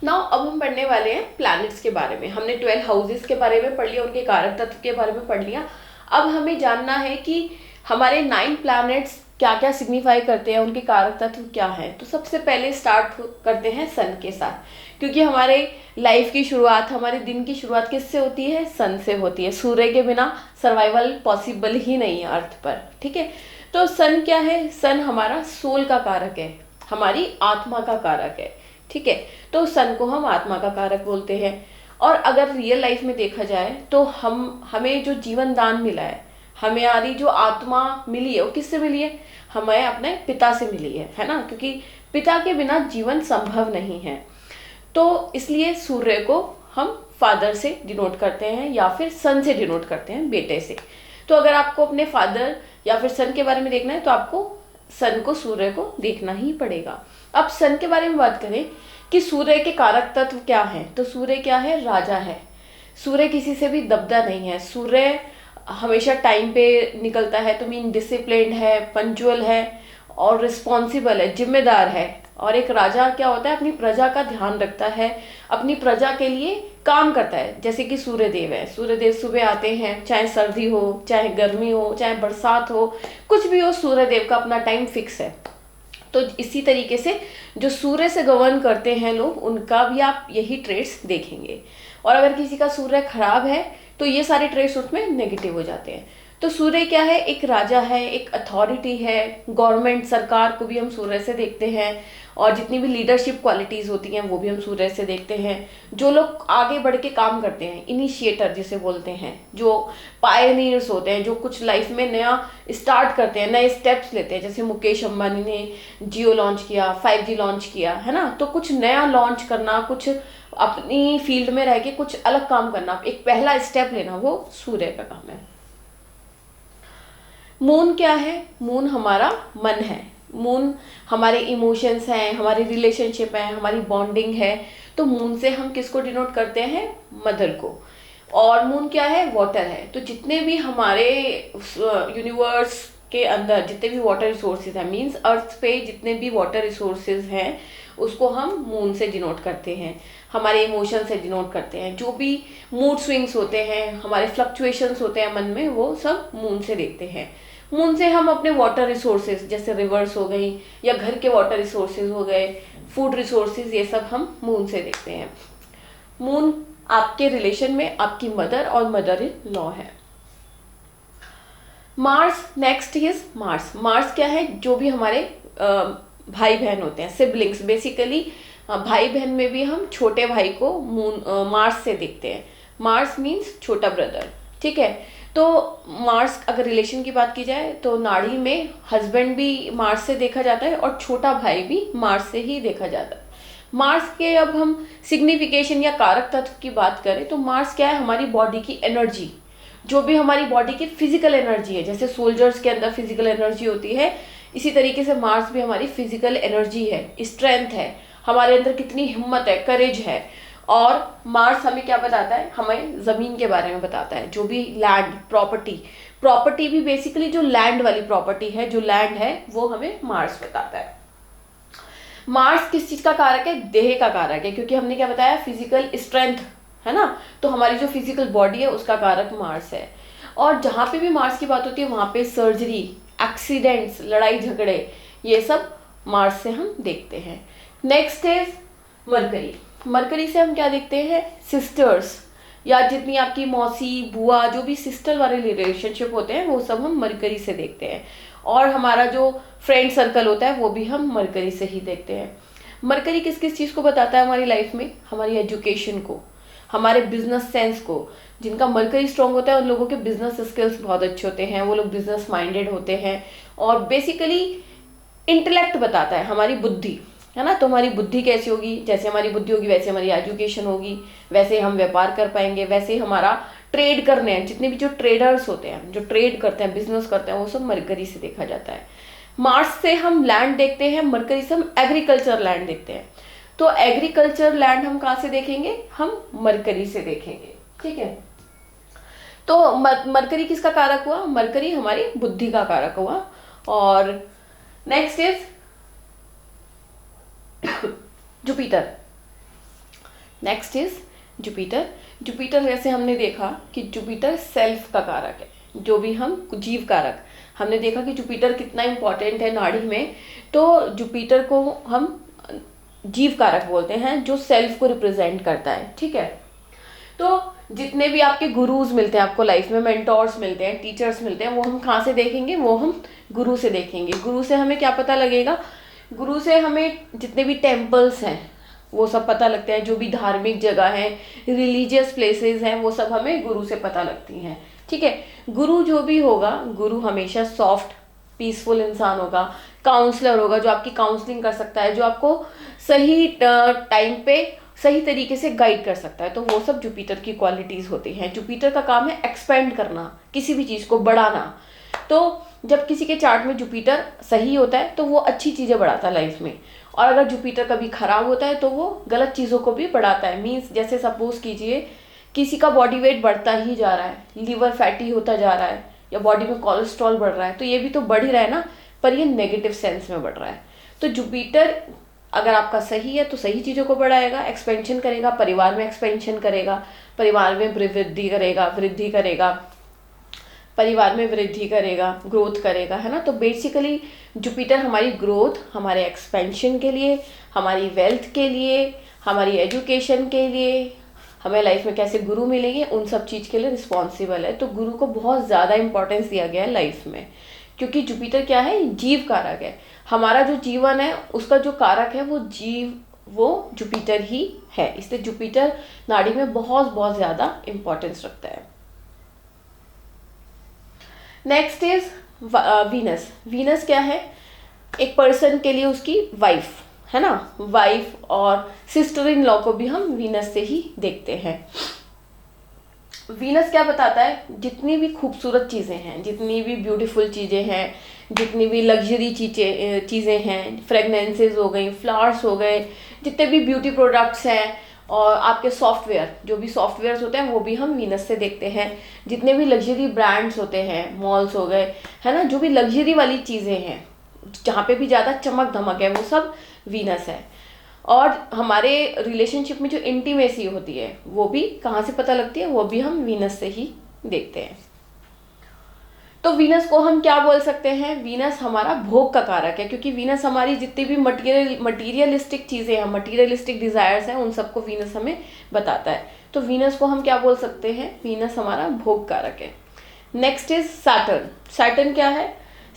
Now अब हम पढ़ने वाले हैं प्लैनेट्स के बारे में। हमने 12 हाउसेस के बारे में पढ़ लिया, उनके कारक तत्व के बारे में पढ़ लिया। अब हमें जानना है कि हमारे 9 प्लैनेट्स क्या क्या सिग्निफाई करते हैं, उनके कारक तत्व क्या हैं। तो सबसे पहले स्टार्ट करते हैं सन के साथ, क्योंकि हमारे लाइफ की शुरुआत, हमारे दिन की शुरुआत किससे होती है? सन से होती है। सूर्य के बिना सर्वाइवल पॉसिबल ही नहीं है अर्थ पर, ठीक है। तो सन क्या है? सन हमारा सोल का कारक है, हमारी आत्मा का कारक है, ठीक है। तो सन को हम आत्मा का कारक बोलते हैं। और अगर रियल लाइफ में देखा जाए तो हमें जो जीवन दान मिला है, हमारी जो आत्मा मिली है, वो किससे मिली है? हमें अपने पिता से मिली है ना, क्योंकि पिता के बिना जीवन संभव नहीं है। तो इसलिए सूर्य को हम फादर से डिनोट करते हैं या फिर सन से डिनोट करते हैं, बेटे से। तो अगर आपको अपने फादर या फिर सन के बारे में देखना है तो आपको सन को, सूर्य को देखना ही पड़ेगा। अब सन के बारे में बात करें कि सूर्य के कारक तत्व क्या है, तो सूर्य क्या है? राजा है। सूर्य किसी से भी दबदा नहीं है। सूर्य हमेशा टाइम पे निकलता है, तो मीन डिसिप्लिन्ड है, पंक्चुअल है और रिस्पॉन्सिबल है, जिम्मेदार है। और एक राजा क्या होता है? अपनी प्रजा का ध्यान रखता है, अपनी प्रजा के लिए काम करता है। जैसे कि सूर्यदेव है, सूर्यदेव सुबह आते हैं, चाहे सर्दी हो, चाहे गर्मी हो, चाहे बरसात हो, कुछ भी हो, सूर्यदेव का अपना टाइम फिक्स है। तो इसी तरीके से जो सूर्य से गवर्न करते हैं लोग, उनका भी आप यही ट्रेड्स देखेंगे। और अगर किसी का सूर्य खराब है तो ये सारे ट्रेड्स उसमें नेगेटिव हो जाते हैं। तो सूर्य क्या है? एक राजा है, एक अथॉरिटी है। गवर्नमेंट, सरकार को भी हम सूर्य से देखते हैं, और जितनी भी लीडरशिप क्वालिटीज होती हैं वो भी हम सूर्य से देखते हैं। जो लोग आगे बढ़ के काम करते हैं, इनिशिएटर जिसे बोलते हैं, जो पायनियर्स होते हैं, जो कुछ लाइफ में नया स्टार्ट करते हैं, नए स्टेप्स लेते हैं, जैसे मुकेश अंबानी ने जियो लॉन्च किया, 5G लॉन्च किया, है ना। तो कुछ नया लॉन्च करना, कुछ अपनी फील्ड में रह के कुछ अलग काम करना, एक पहला स्टेप लेना, वो सूर्य का काम है। मून क्या है? मून हमारा मन है। मून हमारे इमोशंस हैं, हमारी रिलेशनशिप है, हमारी बॉन्डिंग है। तो मून से हम किसको डिनोट करते हैं? मदर को। और मून क्या है? वाटर है। तो जितने भी हमारे यूनिवर्स के अंदर जितने भी वाटर रिसोर्सेज हैं, मींस अर्थ पे जितने भी वाटर रिसोर्सेज हैं, उसको हम मून से डिनोट करते हैं, हमारे इमोशन से डिनोट करते हैं। जो भी मूड स्विंग्स होते हैं, हमारे फ्लक्चुएशंस होते हैं मन में, वो सब मून से देखते हैं। मून से हम अपने वाटर रिसोर्सेज, जैसे रिवर्स हो गई या घर के वाटर रिसोर्सेज हो गए, फूड रिसोर्सेज, ये सब हम मून से देखते हैं। मून आपके रिलेशन में आपकी मदर और मदर इन लॉ है। Mars next is Mars. Mars क्या है? जो भी हमारे भाई बहन होते हैं, सिबलिंग्स, बेसिकली भाई बहन में भी हम छोटे भाई को मून मार्स से देखते हैं। मार्स मीन्स छोटा ब्रदर, ठीक है। तो मार्स, अगर रिलेशन की बात की जाए तो नाड़ी में हस्बैंड भी मार्स से देखा जाता है और छोटा भाई भी मार्स से ही देखा जाता है। मार्स के अब हम सिग्निफिकेशन या कारक तत्व की बात करें तो मार्स क्या है? हमारी बॉडी की एनर्जी, जो भी हमारी बॉडी की फिजिकल एनर्जी है। जैसे सोल्जर्स के अंदर फिजिकल एनर्जी होती है, इसी तरीके से मार्स भी हमारी फिजिकल एनर्जी है, स्ट्रेंथ है, हमारे अंदर कितनी हिम्मत है, करेज है। और मार्स हमें क्या बताता है? हमें जमीन के बारे में बताता है। जो भी लैंड, प्रॉपर्टी भी बेसिकली जो लैंड वाली प्रॉपर्टी है, जो लैंड है, वो हमें मार्स बताता है। मार्स किस चीज का कारक है? देह का कारक है, क्योंकि हमने क्या बताया? फिजिकल स्ट्रेंथ, है ना। तो हमारी जो फिजिकल बॉडी है उसका कारक मार्स है। और जहां पे भी मार्स की बात होती है वहां पे सर्जरी, एक्सीडेंट्स, लड़ाई झगड़े, ये सब मार्स से हम देखते हैं। Next is mercury. मरकरी से हम क्या देखते हैं? सिस्टर्स, या जितनी आपकी मौसी, बुआ, जो भी सिस्टर वाले रिलेशनशिप होते हैं, वो सब हम मरकरी से देखते हैं। और हमारा जो फ्रेंड सर्कल होता है वो भी हम मरकरी से ही देखते हैं। मरकरी किस किस चीज़ को बताता है हमारी लाइफ में? हमारी एजुकेशन को, हमारे बिजनेस सेंस को। जिनका मरकरी स्ट्रांग होता है उन लोगों के बिजनेस स्किल्स बहुत अच्छे होते हैं, वो लोग बिजनेस माइंडेड होते हैं। और बेसिकली इंटेलेक्ट बताता है, हमारी बुद्धि, है ना। तो हमारी बुद्धि कैसी होगी? जैसे हमारी बुद्धि होगी वैसे हमारी एजुकेशन होगी, वैसे हम व्यापार कर पाएंगे, वैसे हमारा ट्रेड करने हैं। जितने भी जो ट्रेडर्स होते हैं, जो ट्रेड करते हैं, बिजनेस करते हैं, वो सब मरकरी से देखा जाता है। मार्स से हम लैंड देखते हैं, मरकरी से हम एग्रीकल्चर लैंड देखते हैं। तो एग्रीकल्चर लैंड हम कहाँ से देखेंगे? हम मरकरी से देखेंगे, ठीक है। तो मरकरी किसका कारक हुआ? मरकरी हमारी बुद्धि का कारक हुआ। और next is Jupiter. Next is Jupiter. Jupiter जैसे हमने देखा कि जुपिटर सेल्फ का कारक है, जो भी हम जीव कारक, हमने देखा कि जुपिटर कितना इम्पोर्टेंट है नाड़ी में। तो जुपिटर को हम जीव कारक बोलते हैं, जो सेल्फ को रिप्रेजेंट करता है, ठीक है। तो जितने भी आपके गुरुज मिलते हैं आपको लाइफ में, मेंटोर्स मिलते हैं, टीचर्स मिलते हैं, वो हम कहाँ से देखेंगे, वो हम गुरु से देखेंगे। गुरु से हमें क्या पता लगेगा, गुरु से हमें जितने भी टेम्पल्स हैं वो सब पता लगते हैं, जो भी धार्मिक जगह हैं, रिलीजियस प्लेसेस हैं, वो सब हमें गुरु से पता लगती हैं, ठीक है। गुरु जो भी होगा, गुरु हमेशा सॉफ्ट पीसफुल इंसान होगा, काउंसलर होगा, जो आपकी काउंसलिंग कर सकता है, जो आपको सही टाइम पे सही तरीके से गाइड कर सकता है। तो वो सब जुपिटर की क्वालिटीज़ होती हैं। जुपिटर का काम है एक्सपेंड करना, किसी भी चीज़ को बढ़ाना। तो जब किसी के चार्ट में जुपिटर सही होता है तो वो अच्छी चीज़ें बढ़ाता है लाइफ में, और अगर जुपिटर कभी खराब होता है तो वो गलत चीज़ों को भी बढ़ाता है। मीन्स जैसे सपोज कीजिए किसी का बॉडी वेट बढ़ता ही जा रहा है, लीवर फैटी होता जा रहा है, या बॉडी में कोलेस्ट्रॉल बढ़ रहा है, तो ये भी तो बढ़ ही रहा है ना, पर ये नेगेटिव सेंस में बढ़ रहा है। तो जुपिटर अगर आपका सही है तो सही चीज़ों को बढ़ाएगा, एक्सपेंशन करेगा, परिवार में एक्सपेंशन करेगा, परिवार में वृद्धि करेगा, परिवार में वृद्धि करेगा, ग्रोथ करेगा, है ना। तो बेसिकली जुपिटर हमारी ग्रोथ, हमारे एक्सपेंशन के लिए, हमारी वेल्थ के लिए, हमारी एजुकेशन के लिए, हमें लाइफ में कैसे गुरु मिलेंगे, उन सब चीज़ के लिए रिस्पॉन्सिबल है। तो गुरु को बहुत ज़्यादा इंपॉर्टेंस दिया गया है लाइफ में, क्योंकि जुपिटर क्या है, जीव कारक है। हमारा जो जीवन है उसका जो कारक है वो जीव, वो जुपिटर ही है। इसलिए जुपिटर नाड़ी में बहुत बहुत ज़्यादा इंपॉर्टेंस रखता है। Next is Venus. वीनस क्या है, एक पर्सन के लिए उसकी वाइफ, है ना, वाइफ और सिस्टर इन लॉ को भी हम वीनस से ही देखते हैं। वीनस क्या बताता है, जितनी भी खूबसूरत चीज़ें हैं, जितनी भी ब्यूटीफुल चीज़ें हैं, जितनी भी लग्जरी चीज़ें हैं, फ्रेगनेंसेस हो गई, फ्लावर्स हो गए, जितने भी ब्यूटी प्रोडक्ट्स हैं, और आपके सॉफ्टवेयर, जो भी सॉफ्टवेयर्स होते हैं वो भी हम वीनस से देखते हैं। जितने भी लग्जरी ब्रांड्स होते हैं, मॉल्स हो गए, है ना, जो भी लग्जरी वाली चीज़ें हैं, जहाँ पे भी ज़्यादा चमक धमक है, वो सब वीनस है। और हमारे रिलेशनशिप में जो इंटीमेसी होती है वो भी कहाँ से पता लगती है, वो भी हम वीनस से ही देखते हैं। तो वीनस को हम क्या बोल सकते हैं, वीनस हमारा भोग का कारक है, क्योंकि वीनस हमारी जितनी भी मटीरियलिस्टिक चीज़ें हैं, मटीरियलिस्टिक डिज़ायर्स हैं, उन सबको वीनस हमें बताता है। तो वीनस को हम क्या बोल सकते हैं, वीनस हमारा भोग कारक है। Next is Saturn. सैटर्न क्या है,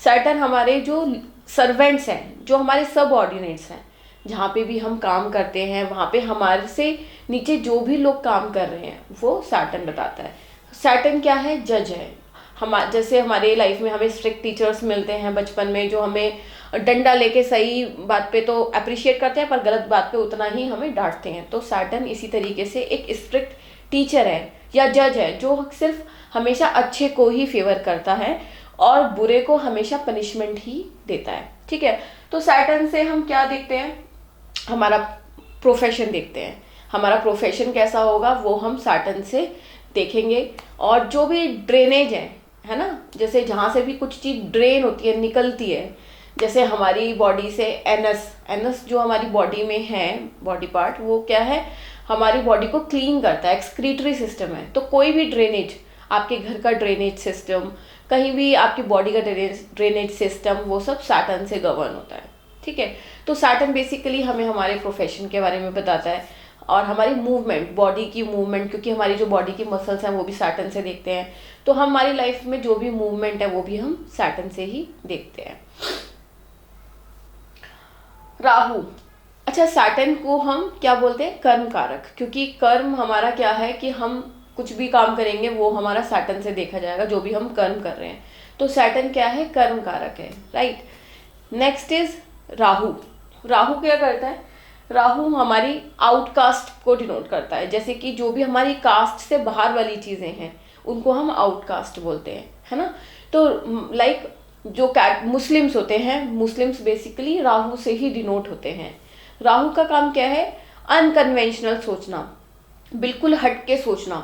सैटर्न हमारे जो सर्वेंट्स हैं, जो हमारे सबऑर्डिनेट्स हैं, जहाँ पे भी हम काम करते हैं वहाँ पे हमारे से नीचे जो भी लोग काम कर रहे हैं, वो सैटर्न बताता है। सैटर्न क्या है, जज है। जैसे हमारे लाइफ में हमें स्ट्रिक्ट टीचर्स मिलते हैं बचपन में, जो हमें डंडा लेके सही बात पे तो अप्रिशिएट करते हैं, पर गलत बात पे उतना ही हमें डांटते हैं। तो सैटर्न इसी तरीके से एक स्ट्रिक्ट टीचर है या जज है, जो सिर्फ हमेशा अच्छे को ही फेवर करता है और बुरे को हमेशा पनिशमेंट ही देता है, ठीक है। तो सैटर्न से हम क्या देखते हैं, हमारा प्रोफेशन देखते हैं। हमारा प्रोफेशन कैसा होगा वो हम सैटर्न से देखेंगे। और जो भी ड्रेनेज है ना, जैसे जहाँ से भी कुछ चीज़ ड्रेन होती है, निकलती है, जैसे हमारी बॉडी से एनस जो हमारी बॉडी में है, बॉडी पार्ट, वो क्या है, हमारी बॉडी को क्लीन करता है, एक्सक्रीटरी सिस्टम है। तो कोई भी ड्रेनेज, आपके घर का ड्रेनेज सिस्टम, कहीं भी आपकी बॉडी का ड्रेनेज सिस्टम, वो सब सैटर्न से गवर्न होता है, ठीक है। तो सैटर्न बेसिकली हमें हमारे प्रोफेशन के बारे में बताता है, और हमारी मूवमेंट, बॉडी की मूवमेंट, क्योंकि हमारी जो बॉडी की मसल्स हैं वो भी सैटर्न से देखते हैं। तो हमारी लाइफ में जो भी मूवमेंट है वो भी हम सैटर्न से ही देखते हैं। राहु। अच्छा, सैटर्न को हम क्या बोलते हैं, कर्म कारक, क्योंकि कर्म हमारा क्या है कि हम कुछ भी काम करेंगे वो हमारा सैटर्न से देखा जाएगा, जो भी हम कर्म कर रहे हैं। तो सैटर्न क्या है, कर्म कारक है, right. Next is Rahu. Rahu क्या करता है, राहु हमारी आउटकास्ट को डिनोट करता है। जैसे कि जो भी हमारी कास्ट से बाहर वाली चीज़ें हैं उनको हम आउटकास्ट बोलते हैं, है ना। तो लाइक जो मुस्लिम्स होते हैं, मुस्लिम्स बेसिकली राहु से ही डिनोट होते हैं। राहु का काम क्या है, अनकन्वेंशनल सोचना, बिल्कुल हटके सोचना,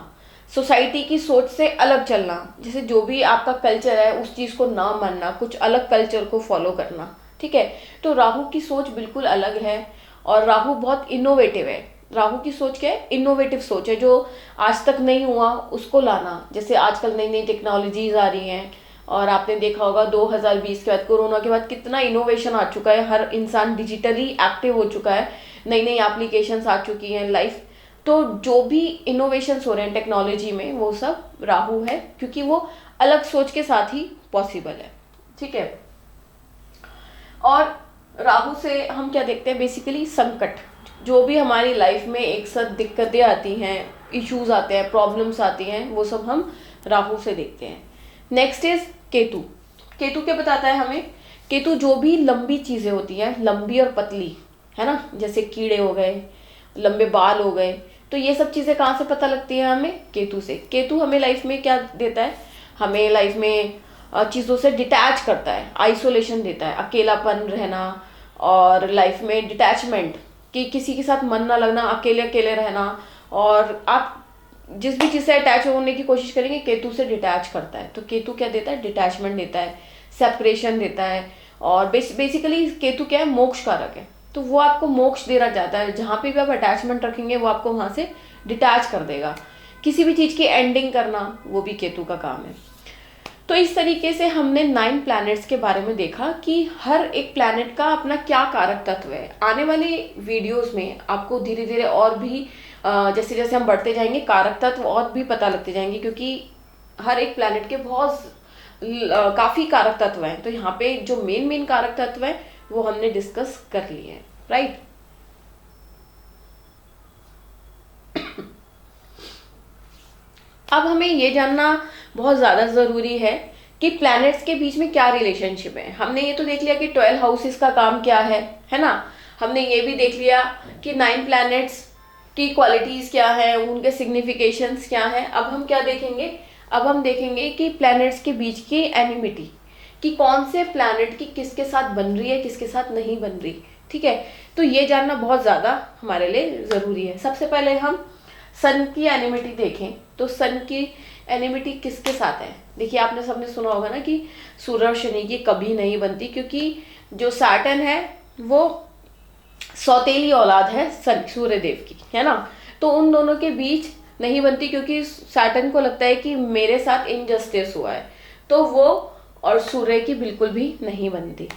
सोसाइटी की सोच से अलग चलना। जैसे जो भी आपका कल्चर है उस चीज़ को ना मानना, कुछ अलग कल्चर को फॉलो करना, ठीक है। तो राहु की सोच बिल्कुल अलग है, और राहु बहुत इनोवेटिव है। राहु की सोच क्या है, इनोवेटिव सोच है, जो आज तक नहीं हुआ उसको लाना। जैसे आजकल नई नई टेक्नोलॉजीज आ रही हैं, और आपने देखा होगा 2020 के बाद, कोरोना के बाद कितना इनोवेशन आ चुका है, हर इंसान डिजिटली एक्टिव हो चुका है, नई नई एप्लीकेशंस आ चुकी हैं लाइफ। तो जो भी इनोवेशंस हो रहे हैं टेक्नोलॉजी में, वो सब राहु है, क्योंकि वो अलग सोच के साथ ही पॉसिबल है। ठीक है। और राहु से हम क्या देखते हैं, बेसिकली संकट, जो भी हमारी लाइफ में एक साथ दिक्कतें आती हैं, इश्यूज आते हैं, प्रॉब्लम्स आती हैं, वो सब हम राहु से देखते हैं। Next is Ketu. केतु क्या बताता है हमें, केतु जो भी लंबी चीजें होती हैं, लंबी और पतली, है ना, जैसे कीड़े हो गए, लंबे बाल हो गए, तो ये सब चीजें कहाँ से पता लगती हैं हमें, केतु से। केतु हमें लाइफ में क्या देता है, हमें लाइफ में चीज़ों से डिटैच करता है, आइसोलेशन देता है, अकेलापन रहना, और लाइफ में डिटैचमेंट, कि किसी के साथ मन ना लगना, अकेले अकेले रहना, और आप जिस भी चीज़ से अटैच होने की कोशिश करेंगे, केतु से डिटैच करता है। तो केतु क्या देता है, डिटैचमेंट देता है, सेपरेशन देता है, और बेसिकली केतु क्या है, मोक्ष कारक है। तो वो आपको मोक्ष देना चाहता है, जहाँ पे भी आप अटैचमेंट रखेंगे वो आपको वहाँ से डिटैच कर देगा। किसी भी चीज़ की एंडिंग करना, वो भी केतु का काम है। तो इस तरीके से हमने 9 प्लैनेट्स के बारे में देखा कि हर एक प्लैनेट का अपना क्या कारक तत्व है। आने वाले वीडियोस में आपको धीरे धीरे और भी जैसे जैसे हम बढ़ते जाएंगे, कारक तत्व और भी पता लगते जाएंगे, क्योंकि हर एक प्लैनेट के बहुत काफ़ी कारक तत्व हैं। तो यहाँ पे जो मेन कारक तत्व हैं वो हमने डिस्कस कर लिए हैं, राइट। अब हमें ये जानना बहुत ज़्यादा ज़रूरी है कि प्लैनेट्स के बीच में क्या रिलेशनशिप है। हमने ये तो देख लिया कि 12 हाउसेस का काम क्या है ना। हमने ये भी देख लिया कि 9 प्लैनेट्स की क्वालिटीज़ क्या है, उनके सिग्निफिकेशंस क्या हैं। अब हम क्या देखेंगे, अब हम देखेंगे कि प्लैनेट्स के बीच की एनिमिटी, कि कौन से प्लैनेट की किसके साथ बन रही है, किसके साथ नहीं बन रही। ठीक है, तो ये जानना बहुत ज़्यादा हमारे लिए ज़रूरी है। सबसे पहले हम सन की एनिमिटी देखें, तो सन की एनिमिटी किसके साथ है। देखिए, आपने सबने सुना होगा ना कि सूर्य और शनि की कभी नहीं बनती, क्योंकि जो सैटर्न है वो सौतेली औलाद है सूर्य देव की, है ना। तो उन दोनों के बीच नहीं बनती, क्योंकि सैटर्न को लगता है कि मेरे साथ इनजस्टिस हुआ है, तो वो और सूर्य की बिल्कुल भी नहीं बनती।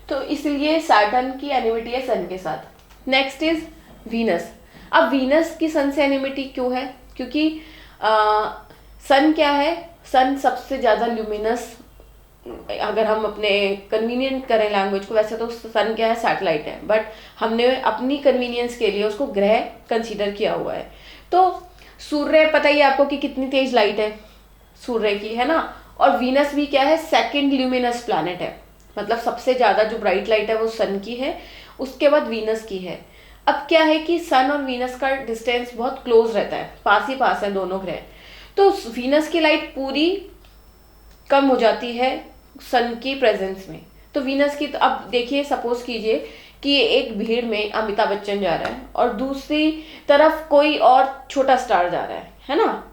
तो इसलिए सैटर्न की एनिमिटी है सन के साथ। Next is Venus. अब वीनस की सन से एनिमिटी क्यों है, क्योंकि सन क्या है, सन सबसे ज़्यादा ल्यूमिनस, अगर हम अपने कन्वीनियंट करें लैंग्वेज को, वैसे तो सन क्या है, सैटेलाइट है, बट हमने अपनी कन्वीनियंस के लिए उसको ग्रह कंसीडर किया हुआ है। तो सूर्य पता ही है आपको कि कितनी तेज लाइट है सूर्य की, है ना। और वीनस भी क्या है, सेकंड ल्यूमिनस प्लैनेट है, मतलब सबसे ज़्यादा जो ब्राइट लाइट है वो सन की है, उसके बाद वीनस की है। अब क्या है कि सन और वीनस का डिस्टेंस बहुत क्लोज रहता है, पास ही पास है दोनों ग्रह। तो वीनस की लाइट पूरी कम हो जाती है सन की प्रेजेंस में। तो वीनस की, तो अब देखिए, सपोज कीजिए कि एक भीड़ में अमिताभ बच्चन जा रहा है और दूसरी तरफ कोई और छोटा स्टार जा रहा है ना।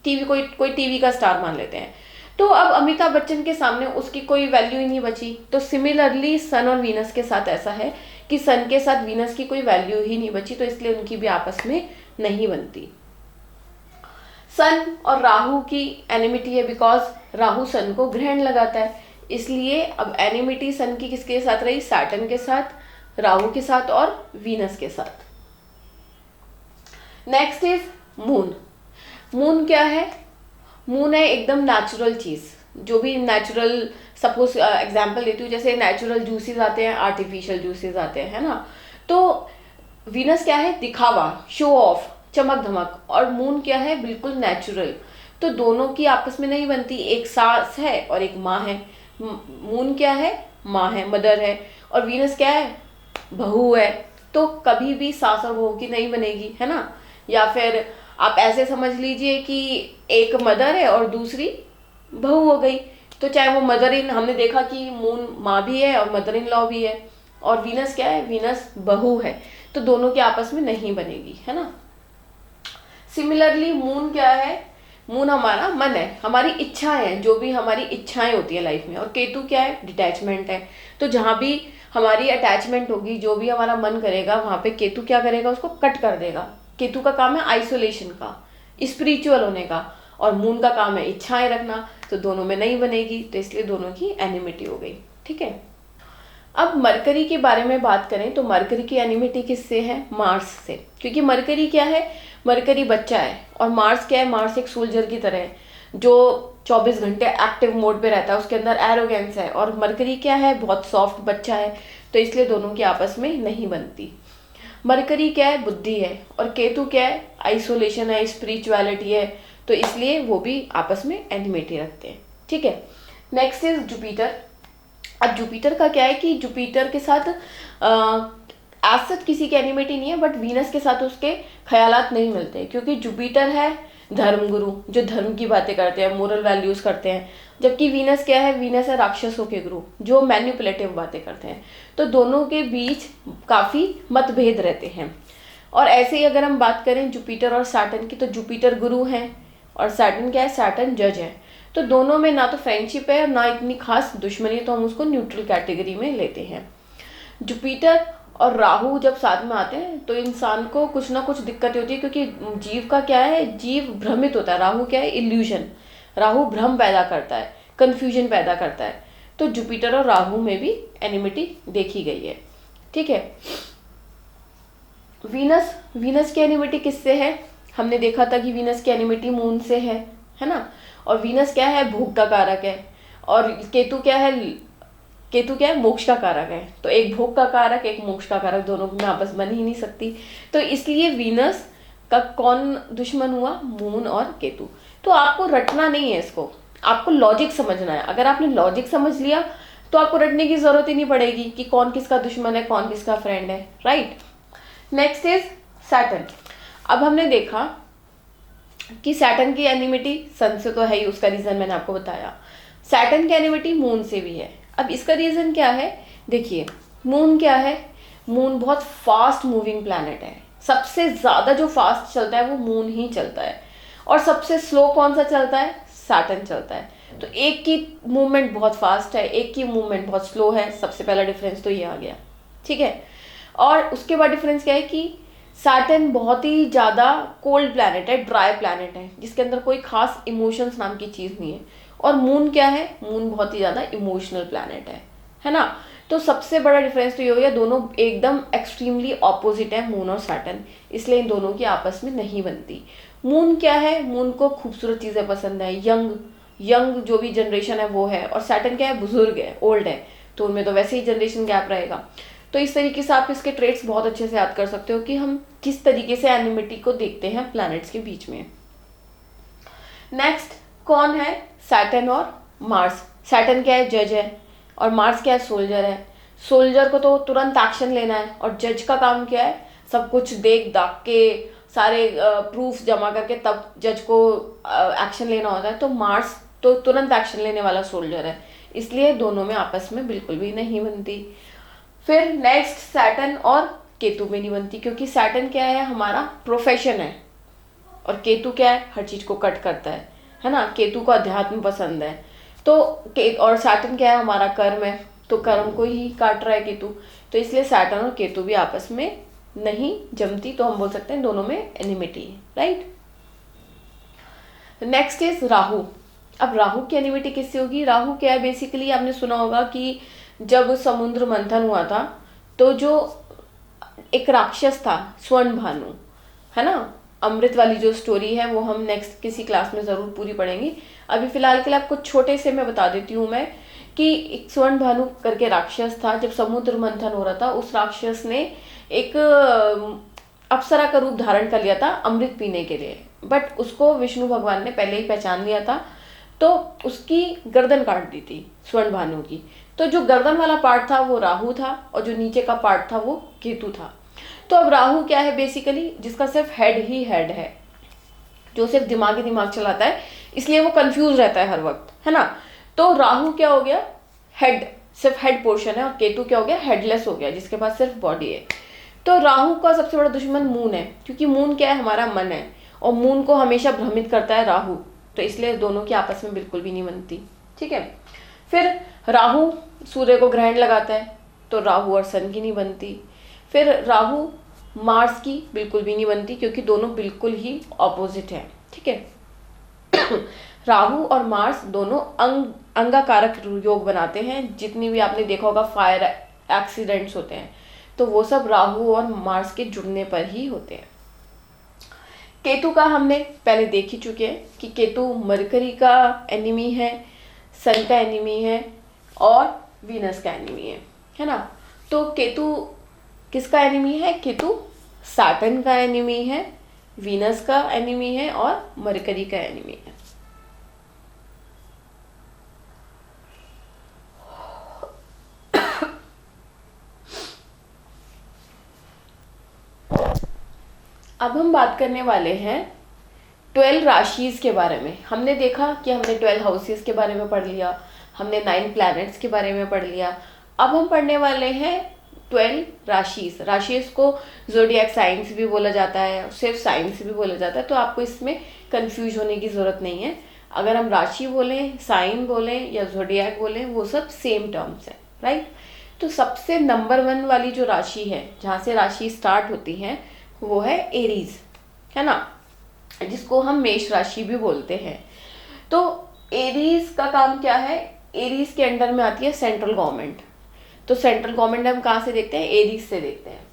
कोई टीवी का स्टार मान लेते हैं। तो अब अमिताभ बच्चन के सामने उसकी कोई वैल्यू ही नहीं बची। तो सिमिलरली सन और वीनस के साथ ऐसा है कि सन के साथ वीनस की कोई वैल्यू ही नहीं बची, तो इसलिए उनकी भी आपस में नहीं बनती। सन और राहु की एनिमिटी है बिकॉज राहु सन को ग्रहण लगाता है, इसलिए अब एनिमिटी सन की किसके साथ रही, सैटर्न के साथ, राहु के साथ और वीनस के साथ। Next is moon. मून क्या है, मून है एकदम नेचुरल चीज, जो भी नेचुरल, सपोज एग्जांपल देती हूँ, जैसे नेचुरल जूसेस आते हैं, आर्टिफिशियल जूसेस आते हैं, है ना। तो वीनस क्या है, दिखावा, शो ऑफ, चमक धमक, और मून क्या है, बिल्कुल नेचुरल। तो दोनों की आपस में नहीं बनती, एक सास है और एक माँ है। मून क्या है, माँ है, मदर है, और वीनस क्या है, बहू है। तो कभी भी सास और बहू की नहीं बनेगी, है ना। या फिर आप ऐसे समझ लीजिए कि एक मदर है और दूसरी बहू हो गई, तो चाहे वो मदर इन, हमने देखा कि मून माँ भी है और मदर इन लॉ भी है, और वीनस क्या है, वीनस बहू है, तो दोनों के आपस में नहीं बनेगी, है ना। सिमिलरली मून क्या है, मून हमारा मन है, हमारी इच्छाएं हैं, जो भी हमारी इच्छाएं होती है लाइफ में। और केतु क्या है, डिटैचमेंट है। तो जहाँ भी हमारी अटैचमेंट होगी, जो भी हमारा मन करेगा, वहाँ पे केतु क्या करेगा, उसको कट कर देगा, केतु का काम है आइसोलेशन का, स्पिरिचुअल होने का, और मून का काम है इच्छाएं रखना, तो दोनों में नहीं बनेगी, तो इसलिए दोनों की एनिमिटी हो गई। ठीक है, अब मरकरी के बारे में बात करें तो मरकरी की एनिमिटी किससे है? मार्स से, क्योंकि मरकरी क्या है? मरकरी बच्चा है, और मार्स क्या है? मार्स एक सोल्जर की तरह है जो 24 घंटे एक्टिव मोड पे रहता है, उसके अंदर एरोगेंस है, और मरकरी क्या है? बहुत सॉफ्ट बच्चा है, तो इसलिए दोनों की आपस में नहीं बनती। मरकरी क्या है? बुद्धि है, और केतु क्या है? आइसोलेशन है, स्पिरिचुअलिटी है, तो इसलिए वो भी आपस में एनिमिटी रखते हैं। ठीक है, नेक्स्ट इज जुपिटर। अब जुपिटर का क्या है कि जुपिटर के साथ एज किसी की एनिमिटी नहीं है, बट वीनस के साथ उसके ख्यालात नहीं मिलते, क्योंकि जुपिटर है धर्म गुरु, जो धर्म की बातें करते हैं, मोरल वैल्यूज करते हैं, जबकि वीनस क्या है? वीनस है राक्षसों के गुरु, जो मैन्युपुलेटिव बातें करते हैं। तो दोनों के बीच काफ़ी मतभेद रहते हैं। और ऐसे ही अगर हम बात करें जुपिटर और सैटर्न की, तो जुपिटर गुरु हैं और सैटर्न क्या है? सैटर्न जज है। तो दोनों में ना तो फ्रेंडशिप है और ना इतनी खास दुश्मनी, तो हम उसको न्यूट्रल कैटेगरी में लेते हैं। जुपिटर और राहु जब साथ में आते हैं तो इंसान को कुछ ना कुछ दिक्कतें होती है, क्योंकि जीव का क्या है? जीव भ्रमित होता है। राहु क्या है? इल्यूजन। राहु भ्रम पैदा करता है, कंफ्यूजन पैदा करता है। तो जुपिटर और राहु में भी एनिमिटी देखी गई है। ठीक है, वीनस की एनिमिटी किससे है? हमने देखा था कि वीनस की एनिमिटी मून से है ना। और वीनस क्या है? भोग का कारक है, और केतु क्या है? केतु क्या है? मोक्ष का कारक है। तो एक भोग का कारक, एक मोक्ष का कारक, दोनों में आपस बन ही नहीं सकती। तो इसलिए वीनस का कौन दुश्मन हुआ? मून और केतु। तो आपको रटना नहीं है इसको, आपको लॉजिक समझना है। अगर आपने लॉजिक समझ लिया तो आपको रटने की जरूरत ही नहीं पड़ेगी कि कौन किसका दुश्मन है, कौन किसका फ्रेंड है, राइट। Next is Saturn. अब हमने देखा कि सैटर्न की एनिमिटी सन से तो है ही, उसका रीजन मैंने आपको बताया। सैटर्न की एनिमिटी मून से भी है। अब इसका रीजन क्या है? देखिए, मून क्या है? मून बहुत फास्ट मूविंग प्लैनेट है। सबसे ज्यादा जो फास्ट चलता है वो मून ही चलता है, और सबसे स्लो कौन सा चलता है? सैटर्न चलता है। तो एक की मूवमेंट बहुत फास्ट है, एक की मूवमेंट बहुत स्लो है। सबसे पहला डिफरेंस तो ये आ गया। ठीक है, और उसके बाद डिफरेंस क्या है कि सैटर्न बहुत ही ज़्यादा कोल्ड प्लैनेट है, ड्राई प्लैनेट है, जिसके अंदर कोई खास इमोशंस नाम की चीज़ नहीं है। और मून क्या है? मून बहुत ही ज़्यादा इमोशनल प्लैनेट है ना। तो सबसे बड़ा डिफरेंस तो ये हो गया, दोनों एकदम एक्सट्रीमली ऑपोजिट है, मून और सैटर्न, इसलिए इन दोनों की आपस में नहीं बनती। मून क्या है? मून को खूबसूरत चीज़ें पसंद है, यंग जो भी जनरेशन है वो है, और सैटर्न क्या है? बुजुर्ग है, ओल्ड है, तो उनमें तो वैसे ही जनरेशन गैप रहेगा। तो इस तरीके से आप इसके ट्रेट्स बहुत अच्छे से याद कर सकते हो कि हम किस तरीके से एनिमिटी को देखते हैं प्लैनेट्स के बीच में। नेक्स्ट कौन है? सैटर्न और मार्स। सैटर्न क्या है? जज है, और मार्स क्या है? सोल्जर है। सोल्जर को तो तुरंत एक्शन लेना है, और जज का काम क्या है? सब कुछ देख दाख के सारे प्रूफ जमा करके तब जज को एक्शन लेना होता है। तो मार्स तो तुरंत एक्शन लेने वाला सोल्जर है, इसलिए दोनों में आपस में बिल्कुल भी नहीं बनती। फिर नेक्स्ट सैटर्न और केतु में नहीं बनती, क्योंकि सैटर्न क्या है? हमारा प्रोफेशन है, और केतु क्या है? हर चीज को कट करता है ना। केतु को अध्यात्म पसंद है, तो और सैटर्न क्या है? हमारा कर्म है, तो कर्म को ही काट रहा है केतु, तो इसलिए सैटर्न और केतु भी आपस में नहीं जमती। तो हम बोल सकते हैं दोनों में एनिमिटी है, राइट। Next is Rahu. अब राहु की एनिमिटी किससे होगी? राहु क्या है? बेसिकली आपने सुना होगा कि जब समुद्र मंथन हुआ था तो जो एक राक्षस था स्वर्ण भानु, है ना, अमृत वाली जो स्टोरी है वो हम नेक्स्ट किसी क्लास में जरूर पूरी पढ़ेंगे। अभी फिलहाल के लिए आपको छोटे से मैं बता देती हूँ मैं कि एक स्वर्ण भानु करके राक्षस था। जब समुद्र मंथन हो रहा था, उस राक्षस ने एक अप्सरा का रूप धारण कर लिया था अमृत पीने के लिए, बट उसको विष्णु भगवान ने पहले ही पहचान लिया था, तो उसकी गर्दन काट दी थी स्वर्ण भानु की। तो जो गर्दन वाला पार्ट था वो राहु था, और जो नीचे का पार्ट था वो केतु था। तो अब राहु क्या है? बेसिकली जिसका सिर्फ हेड ही हेड है, जो सिर्फ दिमाग ही दिमाग चलाता है, इसलिए वो कंफ्यूज रहता है हर वक्त, है ना। तो राहु क्या हो गया? हेड, सिर्फ हेड पोर्शन है, और केतु क्या हो गया? हेडलेस हो गया, जिसके पास सिर्फ बॉडी है। तो राहु का सबसे बड़ा दुश्मन मून है, क्योंकि मून क्या है? हमारा मन है, और मून को हमेशा भ्रमित करता है राहु, तो इसलिए दोनों की आपस में बिल्कुल भी नहीं बनती। ठीक है, फिर राहु सूर्य को ग्रहण लगाता है, तो राहु और सन की नहीं बनती। फिर राहु मार्स की बिल्कुल भी नहीं बनती, क्योंकि दोनों बिल्कुल ही ऑपोजिट हैं, ठीक है। राहु और मार्स दोनों अंगाकारक योग बनाते हैं। जितनी भी आपने देखा होगा फायर एक्सीडेंट्स होते हैं तो वो सब राहु और मार्स के जुड़ने पर ही होते हैं। केतु का हमने पहले देख ही चुके हैं कि केतु मरकरी का एनिमी है, सन का एनिमी है और वीनस का एनिमी है ना। तो केतु किसका एनिमी है? केतु सैटर्न का एनिमी है, वीनस का एनिमी है और मरकरी का एनिमी है। अब हम बात करने वाले हैं 12 राशिज के बारे में। हमने देखा कि हमने 12 हाउसेस के बारे में पढ़ लिया, हमने 9 प्लैनेट्स के बारे में पढ़ लिया। अब हम पढ़ने वाले हैं 12 राशिज। राशिज को ज़ोडिएक साइंस भी बोला जाता है, सिर्फ साइंस भी बोला जाता है, तो आपको इसमें कंफ्यूज होने की ज़रूरत नहीं है। अगर हम राशि बोलें, साइन बोलें या ज़ोडिएक बोलें, वो सब सेम टर्म्स हैं, राइट। तो सबसे नंबर 1 वाली जो राशि है, जहाँ से राशि स्टार्ट होती है, वो है एरीज, है ना, जिसको हम मेष राशि भी बोलते हैं। तो एरीज का काम क्या है? एरीज के अंडर में आती है सेंट्रल गवर्नमेंट। तो सेंट्रल गवर्नमेंट हम कहाँ से देखते हैं? एरीज से देखते हैं।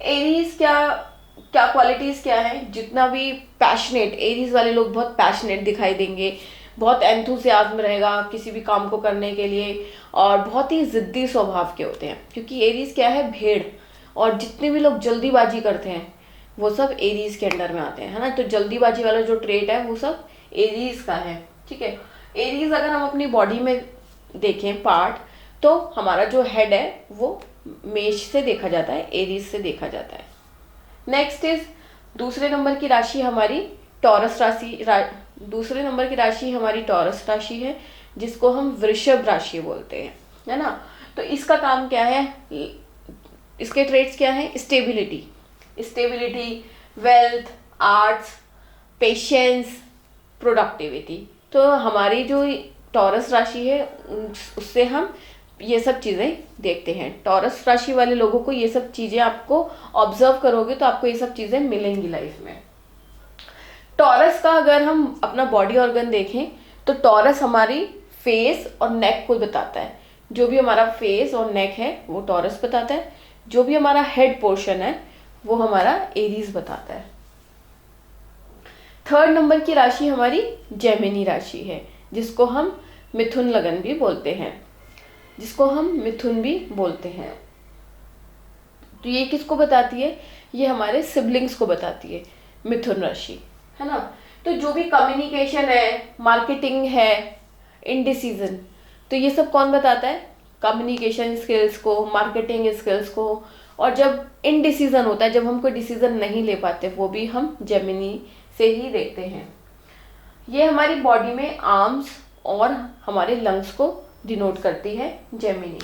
एरीज क्या क्या क्वालिटीज क्या है? जितना भी पैशनेट, एरीज वाले लोग बहुत पैशनेट दिखाई देंगे, बहुत एंथुसियाज्म रहेगा किसी भी काम को करने के लिए, और बहुत ही जिद्दी स्वभाव के होते हैं, क्योंकि एरीज क्या है? भेड़। और जितने भी लोग जल्दीबाजी करते हैं वो सब एरीज के अंडर में आते हैं, है ना। तो जल्दीबाजी वाला जो ट्रेट है वो सब एरीज का है, ठीक है। एरीज अगर हम अपनी बॉडी में देखें पार्ट, तो हमारा जो हेड है वो मेष से देखा जाता है, एरीज से देखा जाता है। नेक्स्ट इज दूसरे नंबर की राशि हमारी टॉरस राशि। दूसरे नंबर की राशि हमारी टॉरस राशि है, जिसको हम वृषभ राशि बोलते हैं, है ना। तो इसका काम क्या है? इसके ट्रेड्स क्या है? Stability, wealth, arts, patience, productivity. तो हमारी जो टॉरस राशि है उससे हम ये सब चीज़ें देखते हैं। टॉरस राशि वाले लोगों को ये सब चीज़ें, आपको ऑब्जर्व करोगे तो आपको ये सब चीज़ें मिलेंगी लाइफ में। टॉरस का अगर हम अपना बॉडी ऑर्गन देखें तो टॉरस हमारी फेस और नेक को बताता है। जो भी हमारा फेस और नेक है वो टॉरस बताता है, जो भी हमारा हेड पोर्शन है वो हमारा एरीज बताता है। थर्ड नंबर की राशि हमारी जेमिनी राशि है, जिसको हम मिथुन लगन भी बोलते हैं, तो ये किसको बताती है? ये हमारे सिबलिंग्स को बताती है, मिथुन राशि, है ना। तो जो भी कम्युनिकेशन है, मार्केटिंग है, इंडिसीजन, तो ये सब कौन बताता है? कम्युनिकेशन स्किल्स को, मार्केटिंग स्किल्स को। और जब इनडिसीजन होता है, जब हम कोई डिसीजन नहीं ले पाते, वो भी हम जेमिनी से ही देखते हैं। ये हमारी बॉडी में आर्म्स और हमारे लंग्स को डिनोट करती है जेमिनी।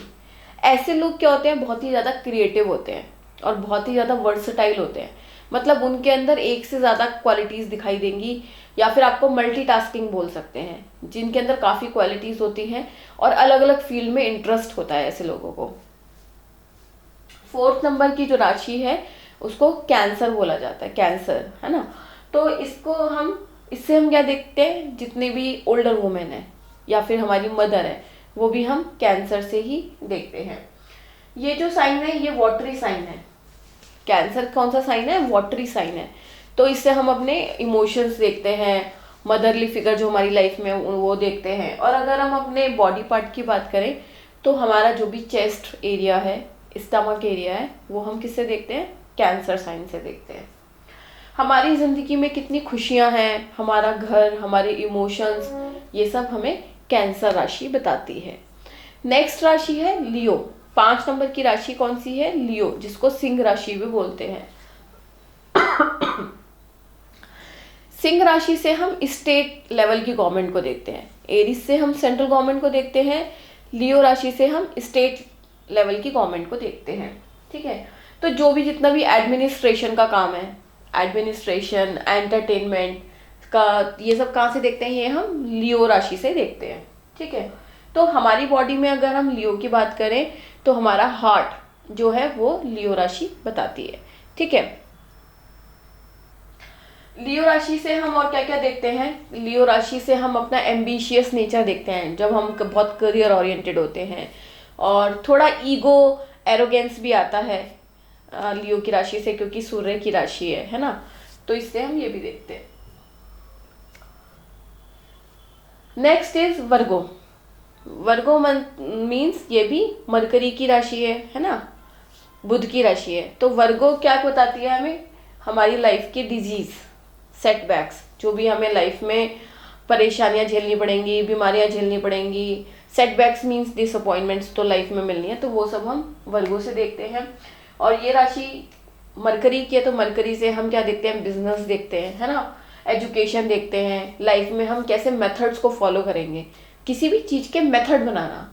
ऐसे लोग क्या होते हैं? बहुत ही ज़्यादा क्रिएटिव होते हैं और बहुत ही ज़्यादा वर्सटाइल होते हैं। मतलब उनके अंदर एक से ज़्यादा क्वालिटीज़ दिखाई देंगी, या फिर आपको मल्टीटास्किंग बोल सकते हैं, जिनके अंदर काफ़ी क्वालिटीज़ होती हैं और अलग अलग फील्ड में इंटरेस्ट होता है ऐसे लोगों को। फोर्थ नंबर की जो राशि है उसको कैंसर बोला जाता है, कैंसर, है ना। तो इससे हम क्या देखते हैं? जितने भी ओल्डर वुमेन है या फिर हमारी मदर है, वो भी हम कैंसर से ही देखते हैं। ये जो साइन है ये वाटरी साइन है। कैंसर कौन सा साइन है? वाटरी साइन है। तो इससे हम अपने इमोशंस देखते हैं, मदरली फिगर जो हमारी लाइफ में वो देखते हैं। और अगर हम अपने बॉडी पार्ट की बात करें तो हमारा जो भी चेस्ट एरिया है, स्टमक एरिया है, वो हम किससे देखते हैं? कैंसर साइन से देखते हैं। हमारी ज़िंदगी में कितनी खुशियां हैं, हमारा घर, हमारे इमोशंस, ये सब हमें कैंसर राशि बताती है। नेक्स्ट राशि है लियो। 5 नंबर की राशि कौन सी है? लियो, जिसको सिंह राशि भी बोलते हैं। सिंह राशि से हम स्टेट लेवल की गवर्नमेंट को देखते हैं, एरीज से हम सेंट्रल गवर्नमेंट को देखते हैं, लियो राशि से हम स्टेट लेवल की गवर्नमेंट को देखते हैं, ठीक है। तो जो भी जितना भी एडमिनिस्ट्रेशन का काम है, एडमिनिस्ट्रेशन, एंटरटेनमेंट का, ये सब कहाँ से देखते हैं? ये हम लियो राशि से देखते हैं, ठीक है। तो हमारी बॉडी में अगर हम लियो की बात करें तो हमारा हार्ट जो है वो लियो राशि बताती है, ठीक है। लियो राशि से हम और क्या क्या देखते हैं, लियो राशि से हम अपना एम्बिशियस नेचर देखते हैं, जब हम बहुत करियर ओरिएंटेड होते हैं, और थोड़ा ईगो एरोगेंस भी आता है लियो की राशि से, क्योंकि सूर्य की राशि है ना, तो इससे हम ये भी देखते हैं। Next is Virgo. Virgo means ये भी मरकरी की राशि है ना, बुध की राशि है। तो वर्गो क्या बताती है हमें, हमारी लाइफ की डिजीज, सेटबैक्स, जो भी हमें लाइफ में परेशानियां झेलनी पड़ेंगी, बीमारियां झेलनी पड़ेंगी, सेटबैक्स मीन्स डिसअपॉइंटमेंट्स तो लाइफ में मिलनी है, तो वो सब हम वर्गो से देखते हैं। और ये राशि मरकरी की है, तो मरकरी से हम क्या देखते हैं, बिजनेस देखते हैं, है ना, एजुकेशन देखते हैं, लाइफ में हम कैसे मेथड्स को फॉलो करेंगे, किसी भी चीज़ के मेथड बनाना,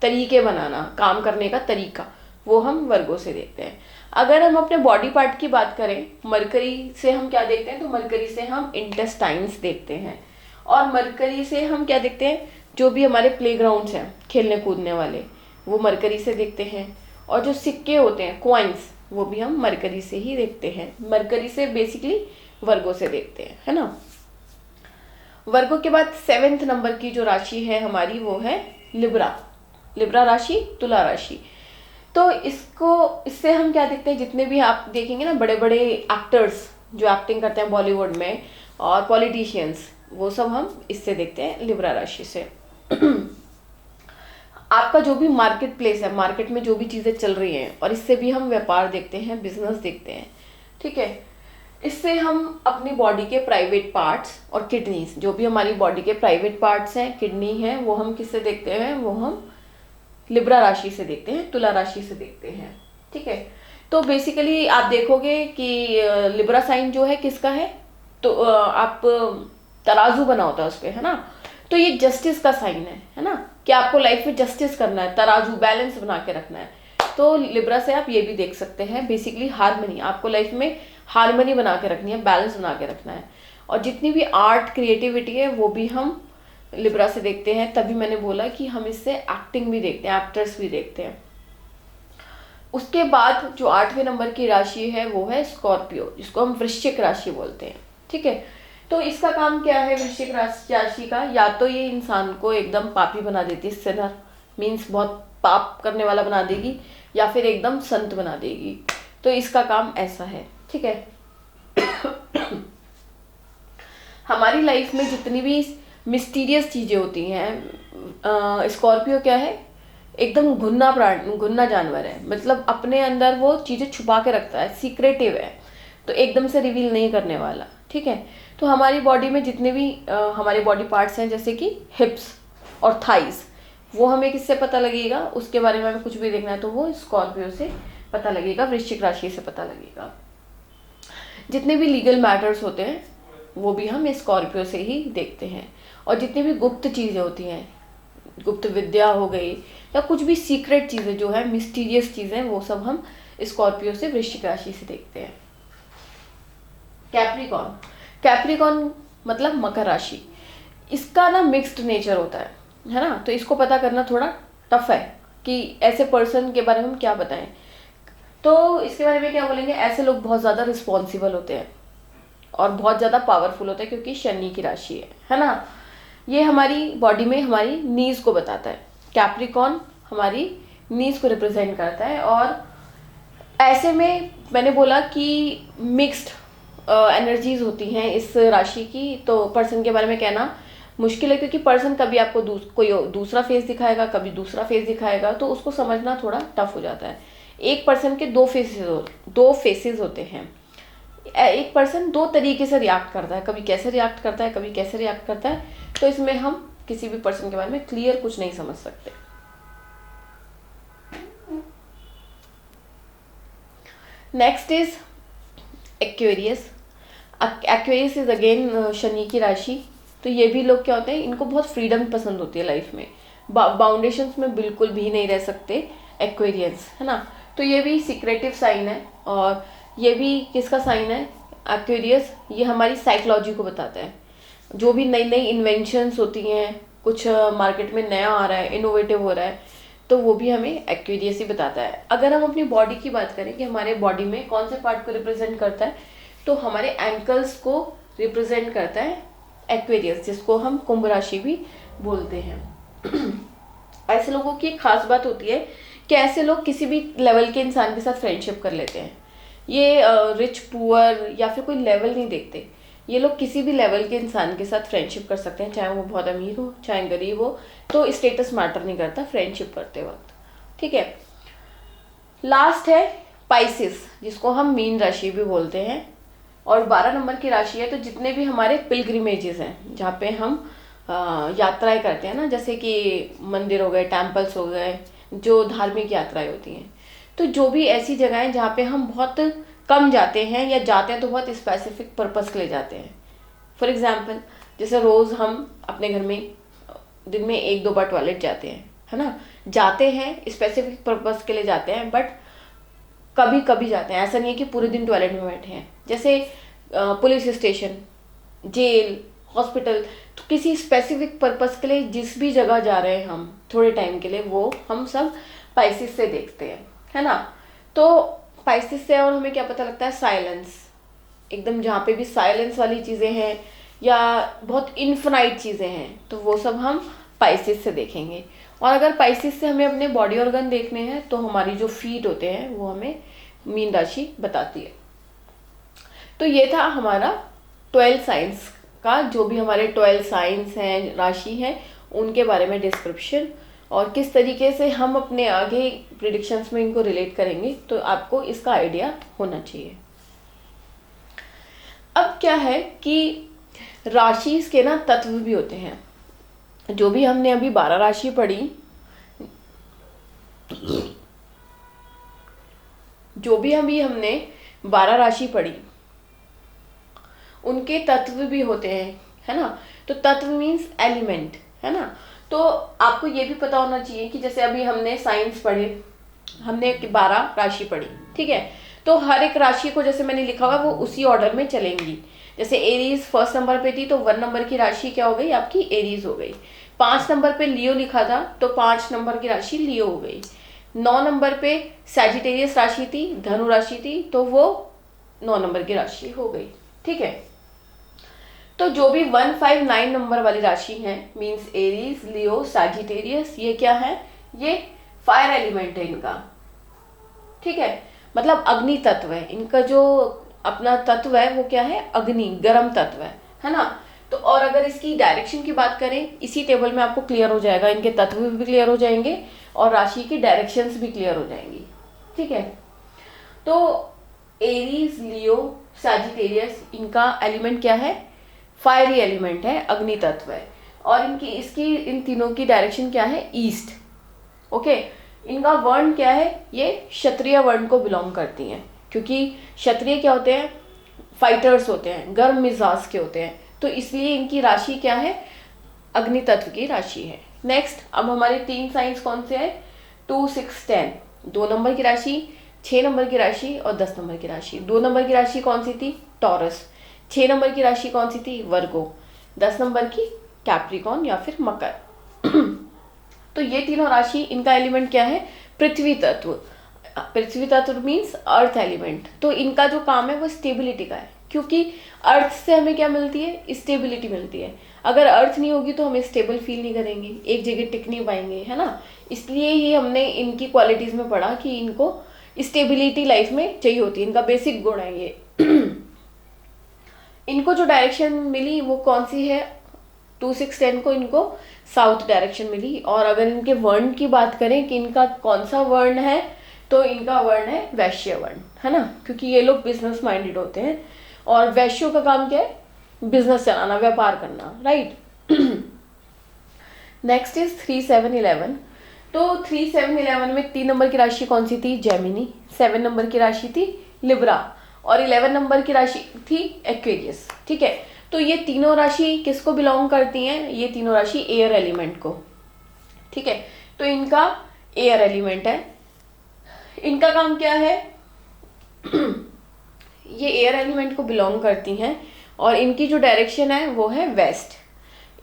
तरीके बनाना, काम करने का तरीका, वो हम वर्गो से देखते हैं। अगर हम अपने बॉडी पार्ट की बात करें, मरकरी से हम क्या देखते हैं, तो मरकरी से हम इंटेस्टाइन्स देखते हैं, और मरकरी से हम क्या देखते हैं, जो भी हमारे प्लेग्राउंड्स हैं खेलने कूदने वाले, वो मरकरी से देखते हैं। और जो सिक्के होते हैं, कॉइन्स, वो भी हम मरकरी से ही देखते हैं। मरकरी से बेसिकली वर्गो से देखते हैं, है ना। वर्गो के बाद 7वें नंबर की जो राशि है हमारी, वो है लिब्रा। लिब्रा राशि, तुला राशि। तो इससे हम क्या देखते हैं, जितने भी आप देखेंगे ना बड़े बड़े एक्टर्स जो एक्टिंग करते हैं बॉलीवुड में, और पॉलिटिशियंस, वो सब हम इससे देखते हैं, लिब्रा राशि से। आपका जो भी मार्केट प्लेस है, मार्केट में जो भी चीज़ें चल रही हैं, और इससे भी हम व्यापार देखते हैं, बिजनेस देखते हैं, ठीक है। इससे हम अपनी बॉडी के प्राइवेट पार्ट्स और किडनीज, जो भी हमारी बॉडी के प्राइवेट पार्ट्स हैं, किडनी हैं, वो हम किससे देखते हैं, वो हम लिब्रा राशि से देखते हैं, तुला राशि से देखते हैं, ठीक है। तो बेसिकली आप देखोगे कि लिब्रा साइन जो है किसका है, तो आप तराजू बना होता है उस पर, है ना, तो ये जस्टिस का साइन है ना, कि आपको लाइफ में जस्टिस करना है, तराजू बैलेंस बना के रखना है। तो लिब्रा से आप ये भी देख सकते हैं, बेसिकली हार्मनी, आपको लाइफ में हार्मनी बना के रखनी है, बैलेंस बना के रखना है। और जितनी भी आर्ट क्रिएटिविटी है, वो भी हम लिब्रा से देखते हैं। तभी मैंने बोला कि हम इससे एक्टिंग भी देखते हैं, एक्टर्स भी देखते हैं। उसके बाद जो 8वें नंबर की राशि है, वो है स्कॉर्पियो, जिसको हम वृश्चिक राशि बोलते हैं, ठीक है। तो इसका काम क्या है वृश्चिक राशि का, या तो ये इंसान को एकदम पापी बना देती है, सिनर मीन्स बहुत पाप करने वाला बना देगी, या फिर एकदम संत बना देगी। तो इसका काम ऐसा है, ठीक है। हमारी लाइफ में जितनी भी मिस्टीरियस चीज़ें होती हैं, स्कॉर्पियो क्या है, एकदम घुन्ना जानवर है, मतलब अपने अंदर वो चीज़ें छुपा के रखता है, सीक्रेटिव है, तो एकदम से रिवील नहीं करने वाला, ठीक है। तो हमारी बॉडी में जितने भी हमारे बॉडी पार्ट्स हैं, जैसे कि हिप्स और थाइस, वो हमें किससे पता लगेगा, उसके बारे में हमें कुछ भी देखना है तो वो स्कॉर्पियो से पता लगेगा, वृश्चिक राशि से पता लगेगा। जितने भी लीगल मैटर्स होते हैं, वो भी हम स्कॉर्पियो से ही देखते हैं। और जितनी भी गुप्त चीज़ें होती हैं, गुप्त विद्या हो गई, या कुछ भी सीक्रेट चीज़ें जो है, मिस्टीरियस चीज़ें, वो सब हम स्कॉर्पियो से, वृश्चिक राशि से देखते हैं। कैप्रिकॉर्न, कैप्रिकॉर्न मतलब मकर राशि। इसका ना मिक्स्ड नेचर होता है ना, तो इसको पता करना थोड़ा टफ है कि ऐसे पर्सन के बारे में हम क्या बताएं। तो इसके बारे में क्या बोलेंगे, ऐसे लोग बहुत ज़्यादा रिस्पॉन्सिबल होते हैं और बहुत ज़्यादा पावरफुल होते हैं, क्योंकि शनि की राशि है ना। ये हमारी बॉडी में हमारी नीज को बताता है, कैप्रिकॉर्न हमारी नीज को रिप्रेजेंट करता है। और ऐसे में मैंने बोला कि मिक्स्ड एनर्जीज होती हैं इस राशि की, तो पर्सन के बारे में कहना मुश्किल है, क्योंकि पर्सन कभी आपको कोई दूसरा फेस दिखाएगा, कभी दूसरा फेस दिखाएगा, तो उसको समझना थोड़ा टफ हो जाता है। एक पर्सन के दो फेसेस होते हैं, एक पर्सन दो तरीके से रिएक्ट करता है, कभी कैसे रिएक्ट करता है, कभी कैसे रिएक्ट करता है, तो इसमें हम किसी भी पर्सन के बारे में क्लियर कुछ नहीं समझ सकते। Next is Aquarius. Aquarius is again Shani की राशि। तो ये भी लोग क्या होते हैं, इनको बहुत फ्रीडम पसंद होती है लाइफ में, बाउंडेशंस में बिल्कुल भी नहीं रह सकते एक्वेरियंस, है ना। तो ये भी सीक्रेटिव साइन है। और ये भी किसका साइन है, एक्वेरियस, ये हमारी साइकोलॉजी को बताता है। जो भी नई नई इन्वेंशंस होती हैं, कुछ मार्केट में नया आ रहा है, इनोवेटिव हो रहा है, तो वो भी हमें एक्वेरियस ही बताता है। अगर हम अपनी बॉडी की बात करें कि हमारे बॉडी में कौन से पार्ट को रिप्रेजेंट करता है, तो हमारे एंकल्स को रिप्रेजेंट करता है एक्वेरियस, जिसको हम कुंभ राशि भी बोलते हैं। ऐसे लोगों की एक खास बात होती है कि ऐसे लोग किसी भी लेवल के इंसान के साथ फ्रेंडशिप कर लेते हैं। ये रिच पुअर या फिर कोई लेवल नहीं देखते, ये लोग किसी भी लेवल के इंसान के साथ फ्रेंडशिप कर सकते हैं, चाहे वो बहुत अमीर हो चाहे गरीब हो, तो स्टेटस मैटर नहीं करता फ्रेंडशिप करते वक्त। ठीक है, लास्ट है पाइसिस, जिसको हम मीन राशि भी बोलते हैं और 12 नंबर की राशि है। तो जितने भी हमारे पिलग्रिमेजेस हैं, जहाँ पे हम यात्राएं करते हैं ना, जैसे कि मंदिर हो गए, टेम्पल्स हो गए, जो धार्मिक यात्राएं होती हैं, तो जो भी ऐसी जगहें जहाँ पे हम बहुत कम जाते हैं या जाते हैं तो बहुत स्पेसिफिक पर्पस के लिए जाते हैं। फॉर एग्जाम्पल, जैसे रोज़ हम अपने घर में दिन में 1-2 बार टॉयलेट जाते हैं, है ना, जाते हैं स्पेसिफिक पर्पस के लिए जाते हैं, बट कभी कभी जाते हैं, ऐसा नहीं है कि पूरे दिन टॉयलेट में बैठे हैं। जैसे पुलिस स्टेशन, जेल, हॉस्पिटल, तो किसी स्पेसिफिक पर्पस के लिए जिस भी जगह जा रहे हैं हम थोड़े टाइम के लिए, वो हम सब पाइसिस से देखते हैं, है ना। तो पाइसिस से और हमें क्या पता लगता है, साइलेंस, एकदम जहाँ पे भी साइलेंस वाली चीज़ें हैं या बहुत इन्फिनाइट चीज़ें हैं, तो वो सब हम पाइसिस से देखेंगे। और अगर पाइसिस से हमें अपने बॉडी ऑर्गन देखने हैं, तो हमारी जो फीट होते हैं वो हमें मीन राशि बताती है। तो ये था हमारा 12 साइंस का, जो भी हमारे 12 साइंस हैं, राशि हैं, उनके बारे में डिस्क्रिप्शन, और किस तरीके से हम अपने आगे प्रिडिक्शंस में इनको रिलेट करेंगे, तो आपको इसका आइडिया होना चाहिए। अब क्या है कि राशि के ना तत्व भी होते हैं। जो भी हमने अभी 12 राशि पढ़ी, जो भी अभी हमने 12 राशि पढ़ी, उनके तत्व भी होते हैं, है ना। तो तत्व मीन्स एलिमेंट, है ना। तो आपको ये भी पता होना चाहिए कि जैसे अभी हमने साइंस पढ़े, हमने 12 राशि पढ़ी, ठीक है, तो हर एक राशि को जैसे मैंने लिखा हुआ वो उसी ऑर्डर में चलेंगी। जैसे एरीज फर्स्ट नंबर पे थी, तो 1 नंबर की राशि क्या हो गई आपकी, एरीज हो गई। 5 नंबर पे लियो लिखा था, तो 5 नंबर की राशि लियो हो गई। 9 नंबर पे सैजिटेरियस राशि थी, धनु राशि थी, तो वो 9 नंबर की राशि हो गई। ठीक है, तो जो भी 159 नंबर वाली राशि है, मीन्स एरीज, लियो, सैजिटेरियस, ये क्या है, ये फायर एलिमेंट है इनका। ठीक है, मतलब अग्नि तत्व है इनका, जो अपना तत्व है वो क्या है, अग्नि, गर्म तत्व है ना। तो और अगर इसकी डायरेक्शन की बात करें, इसी टेबल में आपको क्लियर हो जाएगा, इनके तत्व भी क्लियर हो जाएंगे और राशि की डायरेक्शंस भी क्लियर हो जाएंगी। ठीक है, तो एरीज, लियो, सैजिटेरियस, इनका एलिमेंट क्या है, फायरी एलिमेंट है, अग्नि तत्व है, और इसकी इन तीनों की डायरेक्शन क्या है, ईस्ट। ओके, इनका वर्ण क्या है, ये क्षत्रिय वर्ण को बिलोंग करती हैं, क्योंकि क्षत्रिय क्या होते हैं, फाइटर्स होते हैं, गर्म मिजाज के होते हैं, तो इसलिए इनकी राशि क्या है, अग्नि तत्व की राशि है। नेक्स्ट, अब हमारे 3 साइंस कौन से हैं, 2, 6, 10, 2 नंबर की राशि, 6 नंबर की राशि और 10 नंबर की राशि। 2 नंबर की राशि कौन सी थी, टॉरस। 6 नंबर की राशि कौन सी थी, वर्गो। 10 नंबर की कैप्रिकॉन या फिर मकर। तो ये तीनों राशि, इनका एलिमेंट क्या है, पृथ्वी तत्व। पृथ्वी तत्व मीन्स अर्थ एलिमेंट। तो इनका जो काम है वो स्टेबिलिटी का है, क्योंकि अर्थ से हमें क्या मिलती है, स्टेबिलिटी मिलती है। अगर अर्थ नहीं होगी तो हम स्टेबल फील नहीं करेंगे, एक जगह टिक नहीं पाएंगे, है ना। इसलिए ही हमने इनकी क्वालिटीज में पढ़ा कि इनको स्टेबिलिटी लाइफ में चाहिए होती है, इनका बेसिक गुण है ये। इनको जो डायरेक्शन मिली वो कौन सी है, 2, 6, 10 को इनको साउथ डायरेक्शन मिली। और अगर इनके वर्ण की बात करें कि इनका कौन सा वर्ण है, तो इनका वर्ण है वैश्य वर्ण, है ना, क्योंकि ये लोग बिजनेस माइंडेड होते हैं और वैश्यों का काम क्या है, बिजनेस चलाना, व्यापार करना, राइट। Next is 3, 7, 11। तो 3, 7, 11 में 3 नंबर की राशि कौन सी थी, जेमिनी। 7 नंबर की राशि थी लिब्रा और 11 नंबर की राशि थी एक्वेरियस। ठीक है, तो ये तीनों राशि किसको बिलोंग करती हैं, ये तीनों राशि एयर एलिमेंट को। ठीक है, तो इनका एयर एलिमेंट है। इनका काम क्या है, ये एयर एलिमेंट को बिलोंग करती हैं और इनकी जो डायरेक्शन है वो है वेस्ट।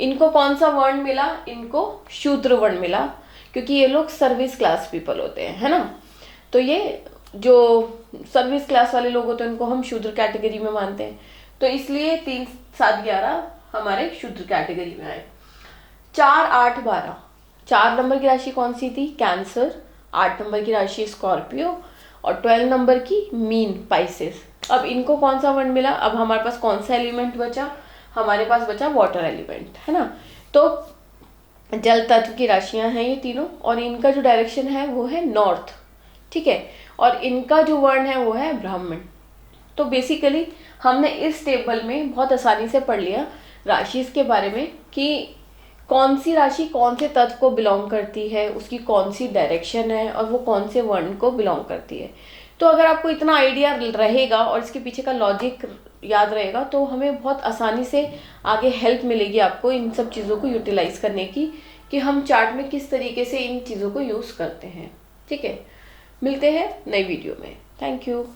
इनको कौन सा वर्ण मिला, इनको शूद्र वर्ण मिला, क्योंकि ये लोग सर्विस क्लास पीपल होते हैं, है ना। तो ये जो सर्विस क्लास वाले लोग होते हैं उनको हम शूद्र कैटेगरी में मानते हैं, तो इसलिए 3, 7, 11 हमारे शूद्र कैटेगरी में आए। 4, 8, 12, 4 नंबर की राशि कौन सी थी? कैंसर। 8 नंबर की राशि स्कॉर्पियो और 12 नंबर की मीन, पाइसेस। अब इनको कौन सा वर्ण मिला? अब हमारे पास कौन सा एलिमेंट बचा? हमारे पास बचा वाटर एलिमेंट, है ना। तो जल तत्व की राशियां हैं ये तीनों, और इनका जो डायरेक्शन है वो है नॉर्थ, ठीक है। और इनका जो वर्ण है वो है ब्राह्मण। तो बेसिकली हमने इस टेबल में बहुत आसानी से पढ़ लिया राशि के बारे में कि कौन सी राशि कौन से तत्व को बिलोंग करती है, उसकी कौन सी डायरेक्शन है और वो कौन से वर्ण को बिलोंग करती है। तो अगर आपको इतना आइडिया रहेगा और इसके पीछे का लॉजिक याद रहेगा तो हमें बहुत आसानी से आगे हेल्प मिलेगी आपको इन सब चीज़ों को यूटिलाइज करने की, कि हम चार्ट में किस तरीके से इन चीज़ों को यूज़ करते हैं। ठीक है, मिलते हैं नई वीडियो में। Thank you.